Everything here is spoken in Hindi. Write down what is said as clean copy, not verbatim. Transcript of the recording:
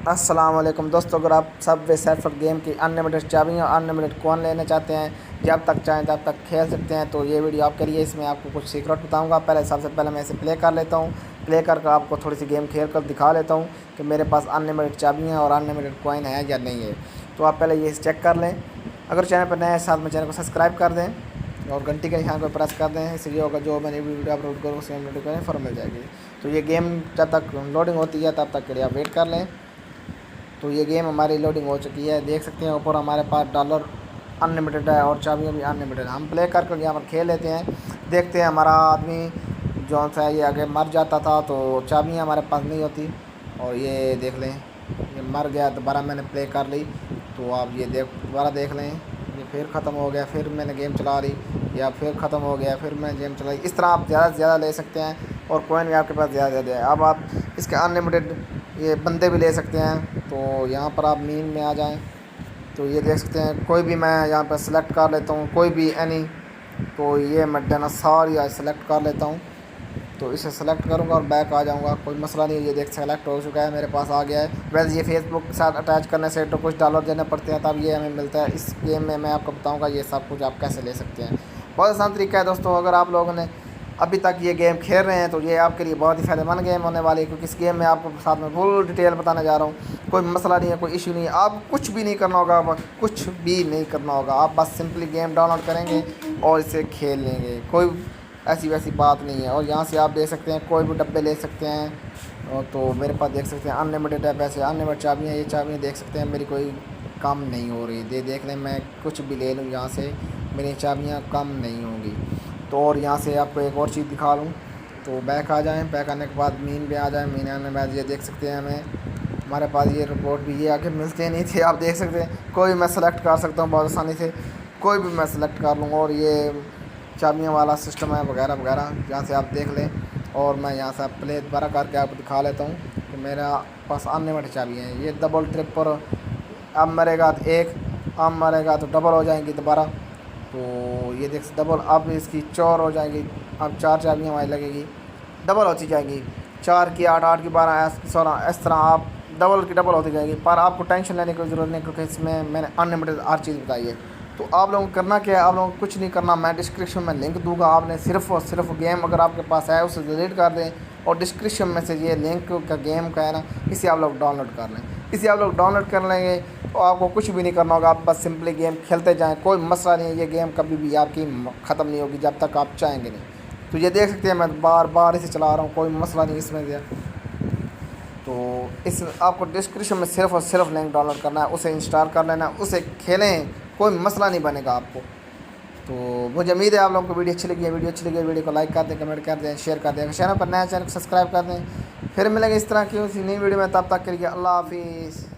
अस्सलाम वालेकुम दोस्तों, अगर आप सब वे सर्फर गेम की अनलिमिटेड चाबियाँ और अनलिमिटेड कॉइन लेना चाहते हैं, जब तक चाहें तब तक खेल सकते हैं, तो ये वीडियो आपके लिए। इसमें आपको कुछ सीक्रेट बताऊंगा। पहले सबसे पहले मैं इसे प्ले कर लेता हूँ। प्ले करके आपको थोड़ी सी गेम खेल कर दिखा लेता हूँ कि मेरे पास अनलिमिटेड चाबियाँ और अनलिमिटेड कॉइन है या नहीं है। तो आप पहले ये चेक कर लें। अगर चैनल पर नए हैं, साथ में चैनल को सब्सक्राइब कर दें और घंटी के निशान को प्रेस कर दें। इसलिए होगा जो मैंने वीडियो अपलोड करूँ उसमें नोटिफिकेशन फॉर मिल जाएगी। तो ये गेम जब तक लोडिंग होती है तब तक के लिए आप वेट कर लें। तो ये गेम हमारी लोडिंग हो चुकी है, देख सकते हैं ऊपर हमारे पास डॉलर अनलिमिटेड है और चाबियाँ भी अनलिमिटेड। हम प्ले करके यहाँ पर खेल लेते हैं, देखते हैं। हमारा आदमी जो सा ये आगे मर जाता था तो चाबियाँ हमारे पास नहीं होती। और ये देख लें, ये मर गया। दोबारा मैंने प्ले कर ली, तो आप ये दोबारा देख लें, ये फिर ख़त्म हो गया। फिर मैंने गेम चला ली, या फिर ख़त्म हो गया, फिर मैं गेम चलाई। इस तरह आप ज़्यादा से ज़्यादा ले सकते हैं और कॉइन भी आपके पास ज़्यादा ज़्यादा है। अब आप इसके अनलिमिटेड ये बंदे भी ले सकते हैं। तो यहाँ पर आप मीन में आ जाएं, तो ये देख सकते हैं। कोई भी मैं यहाँ पर सेलेक्ट कर लेता हूँ, कोई भी एनी। तो ये मैं डायनासोर या सेलेक्ट कर लेता हूँ, तो इसे सेलेक्ट करूँगा और बैक आ जाऊँगा। कोई मसला नहीं है। ये देख सेलेक्ट हो चुका है, मेरे पास आ गया है। वैसे ये फेसबुक के साथ अटैच करने से तो कुछ डॉलर देने पड़ते हैं, तब ये हमें मिलता है। इस गेम में मैं आपको बताऊँगा ये सब कुछ आप कैसे ले सकते हैं। बहुत आसान तरीका है दोस्तों। अगर आप लोगों ने अभी तक ये गेम खेल रहे हैं तो ये आपके लिए बहुत ही फ़ायदेमंद गेम होने वाली है, क्योंकि इस गेम में आपको साथ में फुल डिटेल बताने जा रहा हूँ। कोई मसला नहीं है, कोई इशू नहीं है। आप कुछ भी नहीं करना होगा, कुछ भी नहीं करना होगा। आप बस सिंपली गेम डाउनलोड करेंगे और इसे खेल लेंगे। कोई ऐसी वैसी बात नहीं है। और यहाँ से आप देख सकते हैं, कोई भी डब्बे ले सकते हैं। और तो मेरे पास देख सकते हैं अनलिमिटेड है पैसे, अनलिमिटेड चाबियाँ। ये चाबियाँ देख सकते हैं मेरी कोई कम नहीं हो रही। देख लें, मैं कुछ भी ले लूँ यहाँ से, मेरी चाबियाँ कम नहीं होंगी। तो और यहाँ से आपको एक और चीज़ दिखा लूँ, तो बैक आ जाएं। बैक आने के बाद मीन पे आ जाएं। मीन आने के बाद ये देख सकते हैं, हमारे पास ये रिपोर्ट भी ये आगे मिलते नहीं थे। आप देख सकते हैं, कोई मैं सेलेक्ट कर सकता हूँ बहुत आसानी से, कोई भी मैं सेलेक्ट कर लूँगा। और ये चाबियों वाला सिस्टम है वगैरह वगैरह, यहाँ से आप देख लें। और मैं यहाँ से प्ले दोबारा करके आपको दिखा लेता हूँ कि मेरा पास अनलिमिटेड चाबियाँ हैं। ये डबल ट्रिपल, अब मरेगा तो एक, अब मरेगा तो डबल हो जाएंगी दोबारा। तो ये देख डबल, अब इसकी 4 हो जाएगी। अब 4 चाबियाँ हमारी लगेगी, डबल होती जाएगी। 4 की 8, 8 की 12, 16, इस तरह आप डबल की डबल होती जाएगी। पर आपको टेंशन लेने की ज़रूरत नहीं, क्योंकि इसमें मैंने अनलिमिटेड हर चीज़ बताई है। तो आप लोगों को करना क्या है, आप लोगों को कुछ नहीं करना। मैं डिस्क्रिप्शन में लिंक दूंगा, आपने सिर्फ़ और सिर्फ गेम अगर आपके पास है उसे डिलीट कर दें, और डिस्क्रिप्शन में से ये लिंक का गेम का है ना, इसे आप लोग डाउनलोड कर लें। इसे आप लोग डाउनलोड कर लेंगे तो आपको कुछ भी नहीं करना होगा। आप बस सिंपली गेम खेलते जाएँ, कोई मसला नहीं है। ये गेम कभी भी आपकी ख़त्म नहीं होगी जब तक आप चाहेंगे नहीं। तो ये देख सकते हैं, मैं बार बार इसे चला रहा हूँ, कोई मसला नहीं इसमें से। तो इस आपको डिस्क्रिप्शन में सिर्फ़ और सिर्फ लिंक डाउनलोड करना है, उसे इंस्टॉल कर लेना है, उसे खेलें, कोई मसला नहीं बनेगा आपको। तो मुझे उम्मीद है आप लोगों को वीडियो अच्छी लगी है। वीडियो अच्छी लगी है, वीडियो को लाइक कर दें, कमेंट कर दें, शेयर कर दें। चैनल पर नया चैनल को सब्सक्राइब कर दें। फिर मिलेंगे इस तरह की उसी नई वीडियो में, तब तक के लिए अल्लाह हाफिज़।